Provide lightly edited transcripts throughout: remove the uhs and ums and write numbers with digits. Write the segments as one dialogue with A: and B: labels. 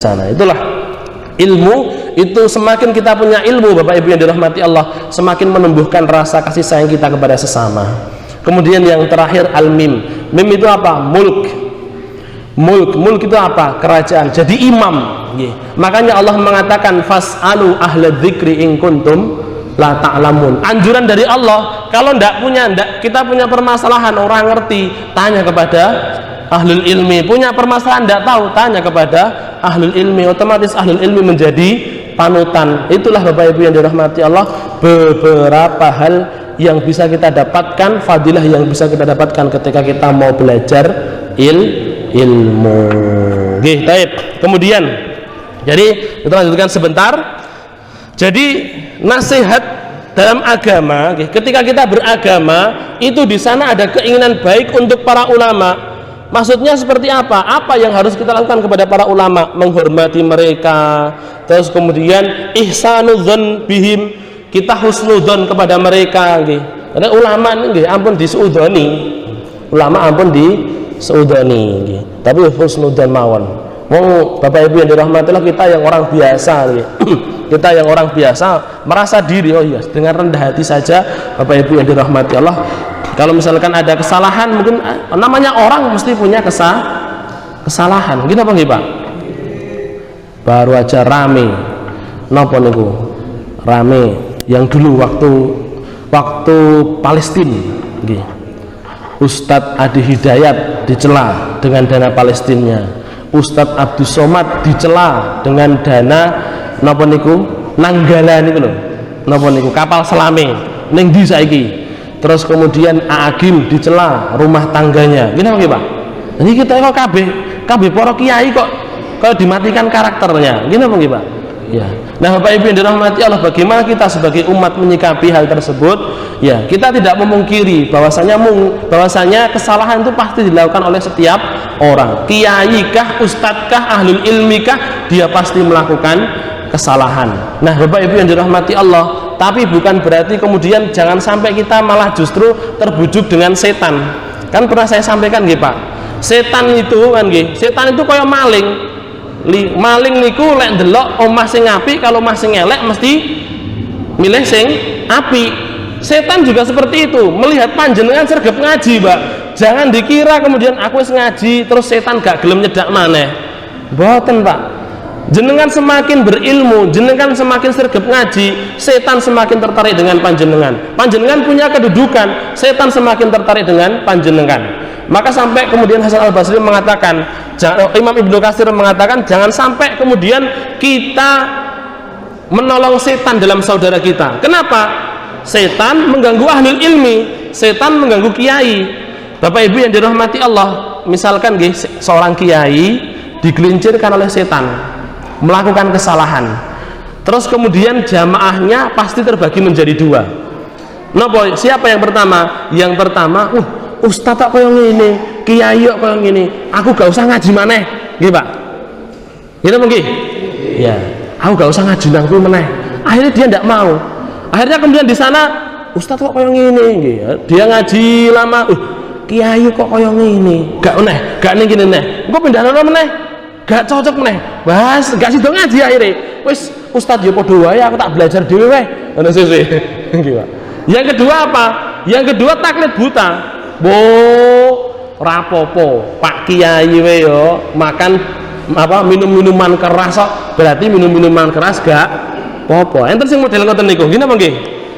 A: sana. Itulah ilmu itu, semakin kita punya ilmu Bapak Ibu yang dirahmati Allah, semakin menumbuhkan rasa kasih sayang kita kepada sesama. Kemudian yang terakhir al-mim. Mim itu apa? Mulk. Mulk itu apa? Kerajaan. Jadi imam. Makanya Allah mengatakan fas'alu ahla dzikri in kuntum la ta'lamun. Anjuran dari Allah, kalau kita punya permasalahan, orang ngerti, tanya kepada ahlul ilmi. Punya permasalahan tidak tahu, tanya kepada ahlul ilmi. Otomatis ahlul ilmi menjadi panutan. Itulah Bapak Ibu yang dirahmati Allah, beberapa hal yang bisa kita dapatkan, fadilah yang bisa kita dapatkan ketika kita mau belajar ilmu. Baik. Kemudian, jadi kita lanjutkan sebentar. Jadi nasihat dalam agama, ketika kita beragama itu di sana ada keinginan baik untuk para ulama. Maksudnya seperti apa? Apa yang harus kita lakukan kepada para ulama? Menghormati mereka. Terus kemudian ihsanudzon bihim, kita husnudzon kepada mereka. Karena ulama ini ampun disuudoni. Ulama ampun disuudoni. Tapi husnudzon mawon. Wong Bapak Ibu yang dirahmati Allah, kita yang orang biasa. Kita yang orang biasa merasa diri, oh iya, dengan rendah hati saja Bapak Ibu yang dirahmati Allah. Kalau misalkan ada kesalahan, mungkin namanya orang mesti punya kesalahan. Gitu apa nggih, Pak? Baru aja rame. Napa niku? Rame yang dulu waktu Palestina nggih. Ustadz Adi Hidayat dicela dengan dana Palestinnya. Ustadz Abdus Somad dicela dengan dana napa niku? Nanggala niku lho. Napa niku? Kapal selame. Ning ndi saiki? Terus kemudian Agim dicela rumah tangganya. Gini apa Pak? Ini kita kok kabeh para kiai kok dimatikan karakternya. Gini apa Pak? Ya. Nah Bapak Ibu yang dirahmati Allah, bagaimana kita sebagai umat menyikapi hal tersebut? Ya, kita tidak memungkiri bahwasanya kesalahan itu pasti dilakukan oleh setiap orang. Kiai kah, ustadz kah, ahlul ilmi kah, dia pasti melakukan kesalahan. Nah Bapak Ibu yang dirahmati Allah, tapi bukan berarti kemudian jangan sampai kita malah justru terbujuk dengan setan. Kan pernah saya sampaikan nggih Pak, setan itu kan nggih, setan itu kayak maling. Maling niku lek ndelok omah sing apik, kalau omah sing elek mesti milih sing apik. Setan juga seperti itu, melihat panjenengan sregep ngaji Pak, jangan dikira kemudian aku wis ngaji terus setan gak gelem nyedak maneh. Mboten Pak. Jenengan semakin berilmu, jenengan semakin sregep ngaji, setan semakin tertarik dengan panjenengan. Panjenengan punya kedudukan, setan semakin tertarik dengan panjenengan. Maka sampai kemudian Hasan Al-Basri mengatakan, Imam Ibnu Katsir mengatakan, jangan sampai kemudian kita menolong setan dalam saudara kita. Kenapa? Setan mengganggu ahlul ilmi, setan mengganggu kiai. Bapak Ibu yang dirahmati Allah, misalkan seorang kiai digelincirkan oleh setan, melakukan kesalahan, terus kemudian jamaahnya pasti terbagi menjadi dua. Napa? Siapa yang pertama? Yang pertama, ustadz kok yang ini, kiai kok yang ini, aku gak usah ngaji maneh, nggih Pak. Gitu mungkin? Ya, aku gak usah ngaji nang kuwi meneh. Akhirnya dia tidak mau. Akhirnya kemudian di sana, ustadz kok yang ini, dia ngaji lama, kiai kok yang ini, gak ning kene neh. Engko pindah nang meneh. Gak cocok meneh. Bas, gak sido ngaji akhirnya. Wis ustadz yo padha wae, aku tak belajar dhewe weh. Ngono sih. Yang kedua apa? Yang kedua taklid buta. Rapopo, Pak Kiai we yo makan minum minuman keras kok. Berarti minum minuman keras gak popo. Enten sing model ngoten niku. Gini apa nggih?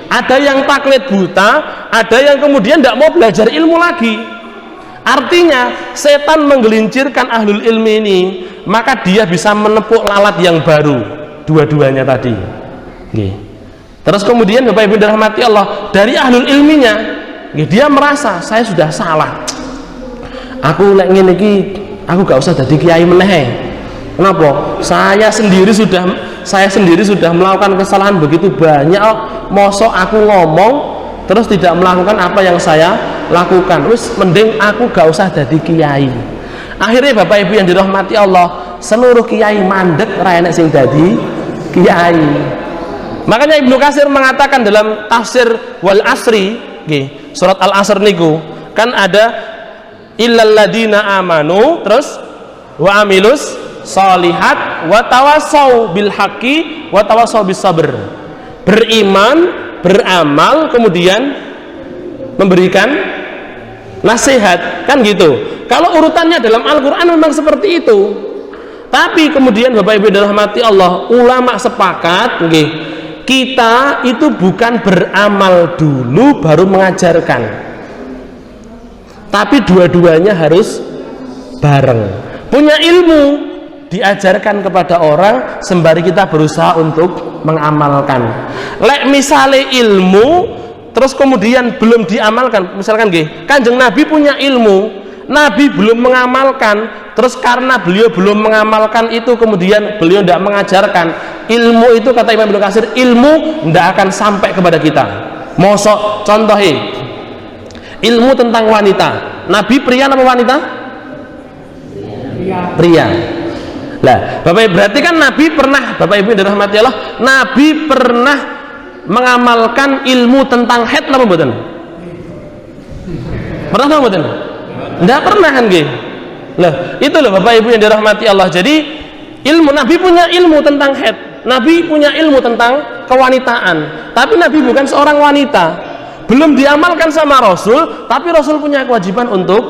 A: Ada yang taklid buta, ada yang kemudian ndak mau belajar ilmu lagi. Artinya setan menggelincirkan ahlul ilmi ini, maka dia bisa menepuk lalat yang baru, dua-duanya tadi. Terus kemudian Bapak Ibu dirahmati Allah, dari ahlul ilminya, dia merasa saya sudah salah. Aku lek ngene iki, aku gak usah jadi kiai meneh. Kenapa? Saya sendiri sudah melakukan kesalahan begitu banyak. Mosok aku ngomong terus tidak melakukan apa yang saya lakukan. Terus mending aku gak usah jadi kiai. Akhirnya Bapak Ibu yang dirahmati Allah, seluruh kiai mandek ra enek sing dadi kiai. Makanya Ibnu Katsir mengatakan dalam tafsir Wal Asri, surat Al-Asr niku kan ada illal ladina amanu terus wa amilus sholihat, wa tawassaw bil haqqi, wa tawassaw bis sabr. Beriman, beramal, kemudian memberikan nasihat, kan gitu. Kalau urutannya dalam Al-Quran memang seperti itu. Tapi kemudian Bapak Ibu dirahmati Allah, ulama sepakat, kita itu bukan beramal dulu baru mengajarkan, tapi dua-duanya harus bareng. Punya ilmu diajarkan kepada orang sembari kita berusaha untuk mengamalkan. Lek misale ilmu terus kemudian belum diamalkan, misalkan Kanjeng Nabi punya ilmu, Nabi belum mengamalkan, terus karena beliau belum mengamalkan itu kemudian beliau tidak mengajarkan. Ilmu itu kata Imam Ibnu Katsir, ilmu tidak akan sampai kepada kita. Mosok contohnya ilmu tentang wanita, Nabi pria apa wanita? Pria. Lah, berarti kan Nabi pernah, Bapak Ibu dirahmati Allah, Nabi pernah mengamalkan ilmu tentang haid apa mboten? Pernah apa mboten? Enggak pernah kan Lah, itu loh Bapak Ibu yang dirahmati Allah. Jadi ilmu, Nabi punya ilmu tentang haid, Nabi punya ilmu tentang kewanitaan, tapi Nabi bukan seorang wanita, belum diamalkan sama Rasul, tapi Rasul punya kewajiban untuk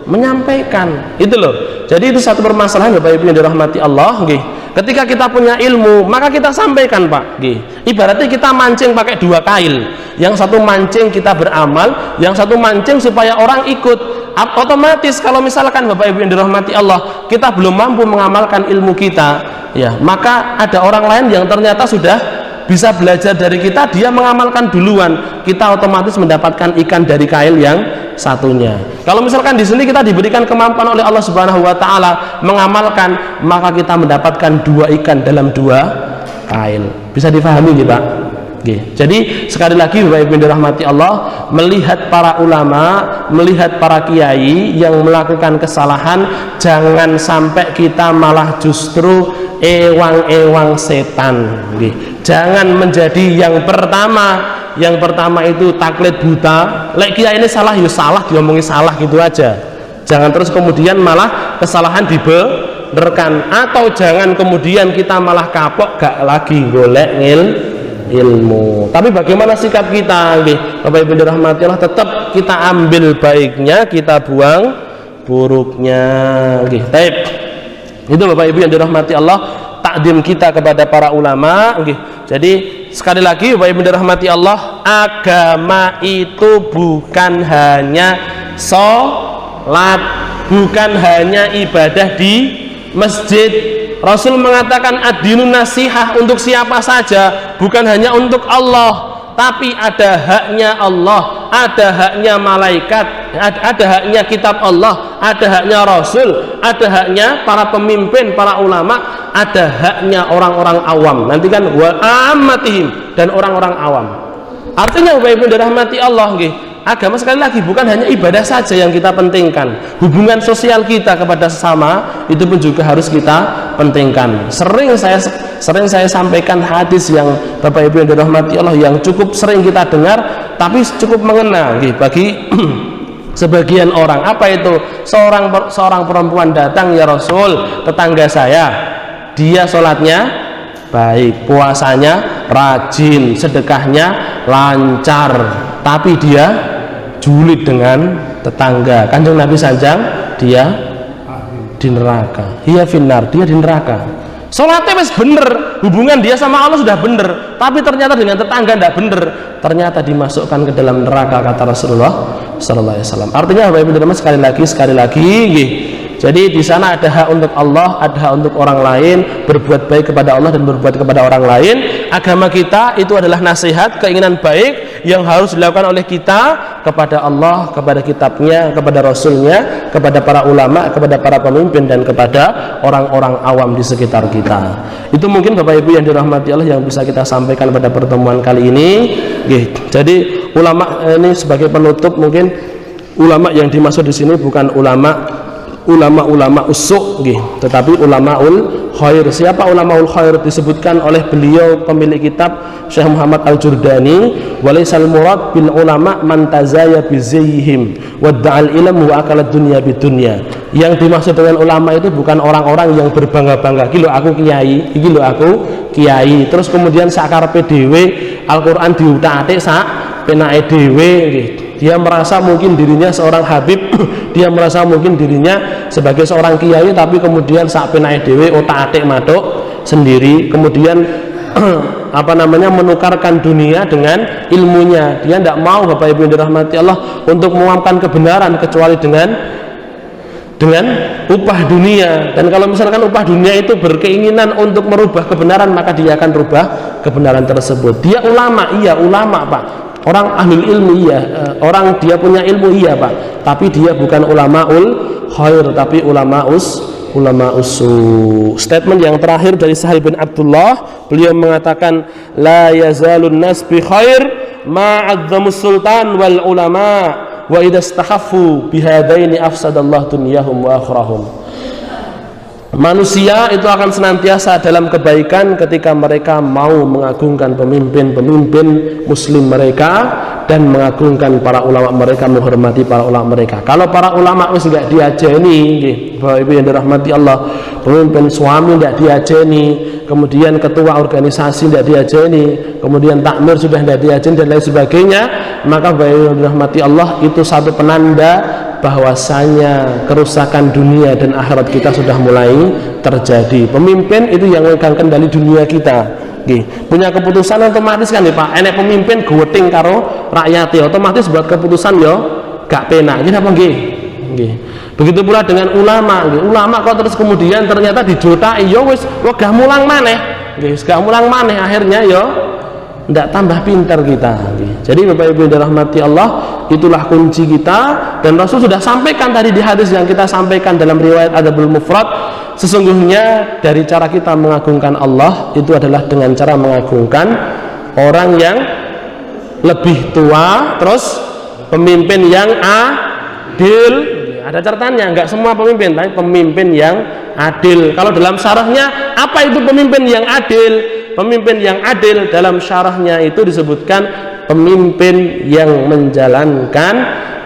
A: menyampaikan. Itu loh. Jadi itu satu permasalahan Bapak Ibu yang dirahmati Allah. Ketika kita punya ilmu, maka kita sampaikan, Pak. Ibaratnya kita mancing pakai dua kail. Yang satu mancing kita beramal, yang satu mancing supaya orang ikut. Otomatis kalau misalkan Bapak Ibu yang dirahmati Allah, kita belum mampu mengamalkan ilmu kita, ya, maka ada orang lain yang ternyata sudah bisa belajar dari kita, dia mengamalkan duluan, kita otomatis mendapatkan ikan dari kail yang satunya. Kalau misalkan di sini kita diberikan kemampuan oleh Allah Subhanahu wa taala mengamalkan, maka kita mendapatkan dua ikan dalam dua kail. Bisa difahami Pak? Jadi sekali lagi Bapak Ibu dirahmati Allah, melihat para ulama, melihat para kiai yang melakukan kesalahan, jangan sampai kita malah justru ewang-ewang setan. Jangan menjadi yang pertama. Yang pertama itu taklid buta. Lek kiai ini salah, ya salah, diomongi salah gitu aja. Jangan terus kemudian malah kesalahan dibenerkan, atau jangan kemudian kita malah kapok gak lagi golek ilmu. Tapi bagaimana sikap kita, Bapak Ibu dirahmati Allah? Tetap kita ambil baiknya, kita buang buruknya. Taib. Itu Bapak Ibu yang dirahmati Allah, takdim kita kepada para ulama. Jadi sekali lagi Bapak Ibu dirahmati Allah, agama itu bukan hanya sholat, bukan hanya ibadah di masjid. Rasul mengatakan ad-dinun nasihah, untuk siapa saja, bukan hanya untuk Allah, tapi ada haknya Allah, ada haknya malaikat, ada haknya kitab Allah, ada haknya Rasul, ada haknya para pemimpin, para ulama, ada haknya orang-orang awam. Nanti kan wa ammatihim, dan orang-orang awam. Artinya Bapak Ibu dirahmati Allah, agama sekali lagi bukan hanya ibadah saja yang kita pentingkan, hubungan sosial kita kepada sesama itu pun juga harus kita pentingkan. Sering saya sampaikan hadis yang Bapak Ibu yang dirahmati Allah, yang cukup sering kita dengar tapi cukup mengena bagi sebagian orang. Apa itu? Seorang perempuan datang, ya Rasul, tetangga saya, dia sholatnya baik, puasanya rajin, sedekahnya lancar, tapi dia julid dengan tetangga. Kanjeng Nabi sanjang, dia di neraka. Hiya finnar, dia di neraka. Sholatnya wis bener, hubungan dia sama Allah sudah bener, tapi ternyata dengan tetangga tidak bener, ternyata dimasukkan ke dalam neraka, kata Rasulullah sallallahu alaihi wasallam. Artinya Bapak Ibu sekali lagi, jadi di sana ada hak untuk Allah, ada hak untuk orang lain, berbuat baik kepada Allah dan berbuat kepada orang lain. Agama kita itu adalah nasihat, keinginan baik yang harus dilakukan oleh kita kepada Allah, kepada kitabnya, kepada Rasulnya, kepada para ulama, kepada para pemimpin, dan kepada orang-orang awam di sekitar kita. Itu mungkin Bapak Ibu yang dirahmati Allah yang bisa kita sampaikan pada pertemuan kali ini. Jadi ulama ini sebagai penutup, mungkin ulama yang dimaksud di sini bukan ulama ulama-ulama usuk tetapi ulamaul khair. Siapa ulamaul khair? Disebutkan oleh beliau pemilik kitab Syekh Muhammad Al-Jurdani, walaisal murad bil ulama man tazaya bi zayyihim wadda'al ilm wa akalat dunya bidunya. Yang dimaksud dengan ulama itu bukan orang-orang yang berbangga-bangga, iki lho aku kiai, iki lho aku kiai, terus kemudian sakarepe dhewe Al-Qur'an diutak-atik sak penake dhewe nggih. Dia merasa mungkin dirinya seorang habib, dia merasa mungkin dirinya sebagai seorang kiai, tapi kemudian sak penake dhewe otak-atik matuk sendiri, kemudian menukarkan dunia dengan ilmunya. Dia tidak mau, Bapak Ibu yang dirahmati Allah, untuk menguamkan kebenaran kecuali dengan upah dunia. Dan kalau misalkan upah dunia itu berkeinginan untuk merubah kebenaran, maka dia akan rubah kebenaran tersebut. Dia ulama, iya ulama Pak, orang ahlul ilmi, iya, orang dia punya ilmu, iya Pak, tapi dia bukan ulamaul khair, tapi ulama usu. Statement yang terakhir dari Sahal bin Abdullah, beliau mengatakan la yazalun nas bi khair ma'azzamus sultan wal ulama wa idza istahaffu bihadaini afsadallahu dunyahum wa akhrahum. Manusia itu akan senantiasa dalam kebaikan ketika mereka mau mengagungkan pemimpin-pemimpin muslim mereka dan mengagungkan para ulama mereka, menghormati para ulama mereka. Kalau para ulama wis enggak diajeni nggih, Bapak Ibu yang dirahmati Allah, pemimpin suami enggak diajeni, kemudian ketua organisasi enggak diajeni, kemudian takmir sudah enggak diajeni dan lain sebagainya, maka Bapak Ibu yang dirahmati Allah, itu satu penanda bahwasanya kerusakan dunia dan akhirat kita sudah mulai terjadi. Pemimpin itu yang megang kendali dunia kita, punya keputusan otomatis kan nih Pak. Enek pemimpin guweting karo rakyat, otomatis buat keputusan yo gak penak. Gini apa nggih? Begitu pula dengan ulama. Ulama kok terus kemudian ternyata dijotai, yo wis wegah mulang maneh, gak mulang maneh, akhirnya yo tidak tambah pintar kita. Jadi Bapak Ibu yang dirahmati Allah, itulah kunci kita. Dan Rasul sudah sampaikan tadi di hadis yang kita sampaikan dalam riwayat Adabul Mufrad, sesungguhnya dari cara kita mengagungkan Allah itu adalah dengan cara mengagungkan orang yang lebih tua, terus pemimpin yang adil. Ada catatannya, enggak semua pemimpin, tapi pemimpin yang adil. Kalau dalam syarahnya, apa itu pemimpin yang adil? Pemimpin yang adil dalam syarahnya itu disebutkan pemimpin yang menjalankan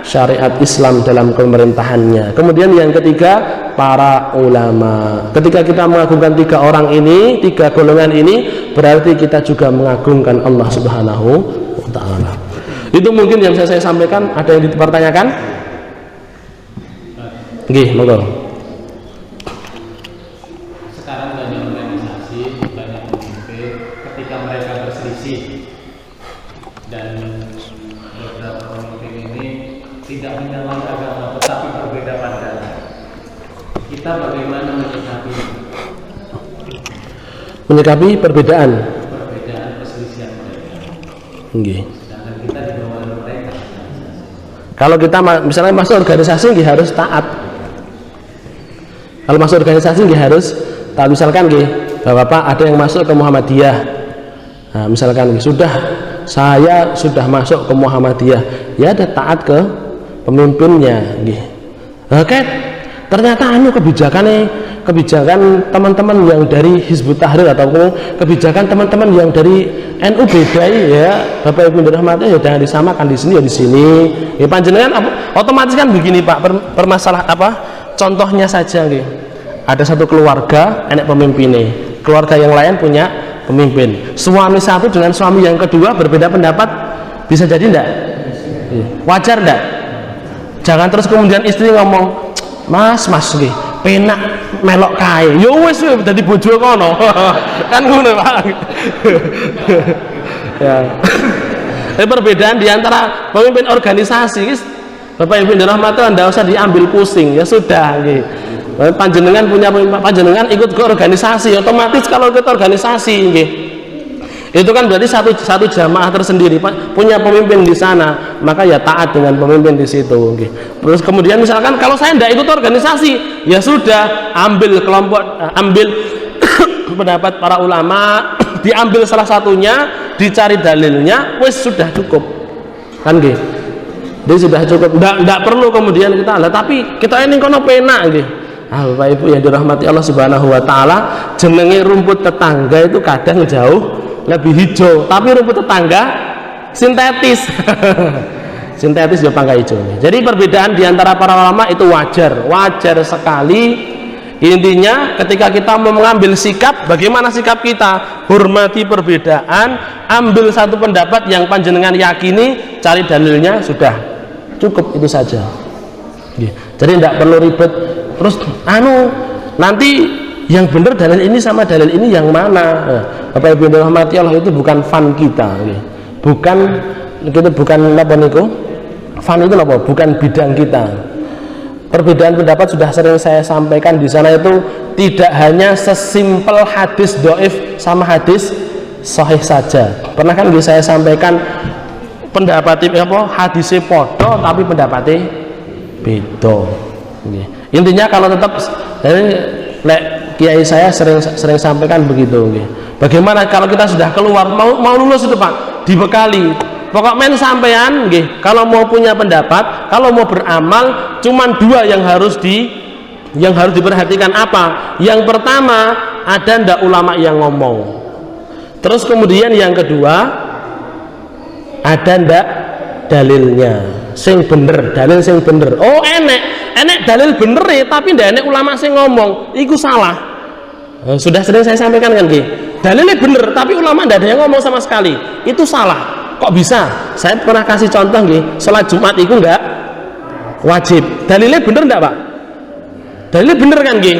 A: syariat Islam dalam pemerintahannya. Kemudian yang ketiga, para ulama. Ketika kita mengagungkan tiga orang ini, tiga golongan ini, berarti kita juga mengagungkan Allah Subhanahu wa ta'ala. Itu mungkin yang saya sampaikan. Ada yang dipertanyakan? Nggih, monggo.
B: Bagaimana
A: menyikapi perbedaan
B: perselisihan mereka?
A: Sedangkan
B: kita di bawah mereka.
A: Kalau kita misalnya masuk organisasi nggih harus taat. Kalau masuk organisasi nggih harus taat. Misalkan nggih, Bapak ada yang masuk ke Muhammadiyah. Nah, misalkan nggih, saya sudah masuk ke Muhammadiyah, ya ada taat ke pemimpinnya nggih. Oke. Ternyata kebijakan teman-teman yang dari Hizbut Tahrir ataupun kebijakan teman-teman yang dari NU beda, ya Bapak Ibu dirahmati, ya jangan disamakan, di sini ya di sini. Ya panjenengan otomatis kan begini Pak, permasalahan apa? Contohnya saja nggih. Ada satu keluarga enek pemimpinnya, keluarga yang lain punya pemimpin. Suami satu dengan suami yang kedua berbeda pendapat, bisa jadi enggak? Wajar enggak? Jangan terus kemudian istri ngomong, Mas nggih, penak melok kae. Ya wis dadi bojo kono. Kan ngono, Pak. Ya. Perbedaan di antara pemimpin organisasi, Bapak Ibu dirahmati, Anda usah diambil pusing, ya sudah nggih. Panjenengan punya pemimpin, panjenengan ikut ke organisasi, otomatis kalau ikut organisasi nggih, itu kan berarti satu jamaah tersendiri, punya pemimpin di sana, maka ya taat dengan pemimpin di situ. Terus kemudian misalkan kalau saya tidak ikut organisasi, ya sudah, ambil pendapat para ulama, diambil salah satunya, dicari dalilnya, wes sudah cukup, kan gitu. Dia sudah cukup, enggak perlu kemudian kita lah, tapi kita ini kono penak nggih. Bapak Ibu yang dirahmati Allah Subhanahu wa taala, jenenge rumput tetangga itu kadang jauh lebih hijau, tapi rumput tetangga sintetis. Sintetis ya pangka hijau. Jadi perbedaan di antara para ulama itu wajar sekali. Intinya ketika kita mau mengambil sikap, bagaimana sikap kita? Hormati perbedaan, ambil satu pendapat yang panjenengan yakini, cari dalilnya, sudah cukup itu saja. Jadi tidak perlu ribet. Terus nanti yang benar dalil ini sama dalil ini yang mana? Bapak Ibu rahmati Allah, itu bukan fun kita, bukan apa niku? Fun itu apa? Bukan bidang kita. Perbedaan pendapat sudah sering saya sampaikan di sana, itu tidak hanya sesimpel hadis doif sama hadis sahih saja. Pernah kan saya sampaikan pendapatnya apa? Hadisnya podo tapi pendapatnya beda. Intinya kalau tetap kiai saya sering sampaikan begitu. Bagaimana kalau kita sudah keluar mau lulus itu Pak, dibekali. Pokok men sampean nggih, kalau mau punya pendapat, kalau mau beramal, cuman dua yang harus diperhatikan. Apa? Yang pertama, ada ndak ulama yang ngomong. Terus kemudian yang kedua, ada ndak dalilnya sing bener, dalil sing bener. Oh enek dalil bener ya, tapi ndak enek ulama sing ngomong, iku salah. Sudah sering saya sampaikan kan nggih. Dalilnya bener, tapi ulama ndak ada yang ngomong sama sekali, itu salah. Kok bisa? Saya pernah kasih contoh nggih, salat Jumat itu enggak wajib. Dalilnya bener enggak Pak? Dalilnya bener kan nggih?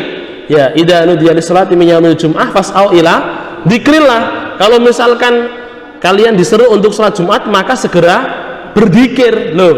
A: Ya, idza nudiya lis-sholati min yaumil jum'ah fas'au ila dzikrillah. Kalau misalkan kalian disuruh untuk salat Jumat, maka segera berzikir. Loh.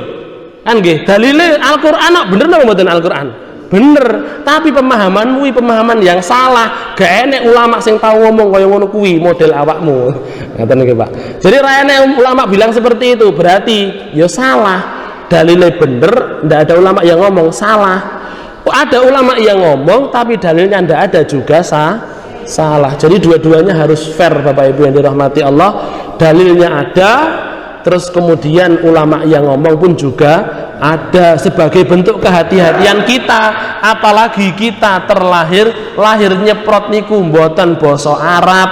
A: Kan nggih? Dalilnya Al-Qur'an bener napa mboten Al-Qur'an? Bener, tapi pemahamanmu pemahaman yang salah. Gak enek ulama sing tahu ngomong kaya ngono kuwi model awakmu. Ngaten nggih Pak. Jadi ra enek ulama bilang seperti itu, berarti ya salah. Dalilnya bener, ndak ada ulama yang ngomong salah. Ada ulama yang ngomong tapi dalilnya ndak ada juga salah. Jadi dua-duanya harus fair Bapak Ibu yang dirahmati Allah. Dalilnya ada, terus kemudian ulama yang ngomong pun juga ada, sebagai bentuk kehati-hatian kita. Apalagi kita lahir nyeprot niku mboten basa Arab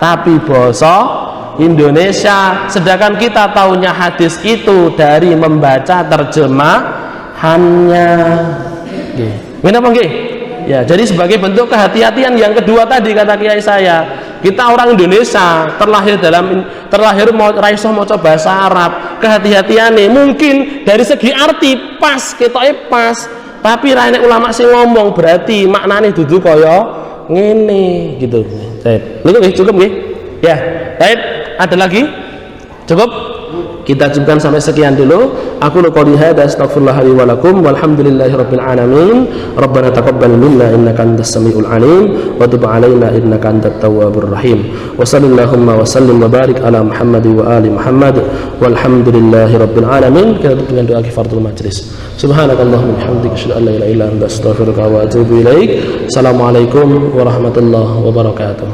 A: tapi basa Indonesia, sedangkan kita taunya hadis itu dari membaca terjemahannya. Kenapa nggih? Ya, jadi sebagai bentuk kehati-hatian yang kedua tadi kata kiai saya, kita orang Indonesia terlahir mau raiso maca bahasa Arab, kehati-hatiane mungkin dari segi arti pas, ketoke pas, tapi ra enek ulama sing ngomong, berarti maknane dudu kaya ngene gitu. Baik. Niku nggih cukup nggih? Ya. Baik, ada lagi? Cukup? Kita cukupkan sampai sekian dulu. Aku qouli hadza astaghfirullah li wa lakum walhamdulillahirabbil alamin. Rabbana taqabbal minna innaka antas samiul alim wa tub alaina innaka antat tawwabur rahim. Wa sallallahu wa sallim wa barik ala Muhammad wa ali Muhammad walhamdulillahirabbil alamin. Kita tutup dengan doa kifaratul majlis. Subhanakallahumma wa bihamdika asyhadu an la ilaha illa anta astaghfiruka wa atubu ilaik. Assalamualaikum warahmatullahi wabarakatuh.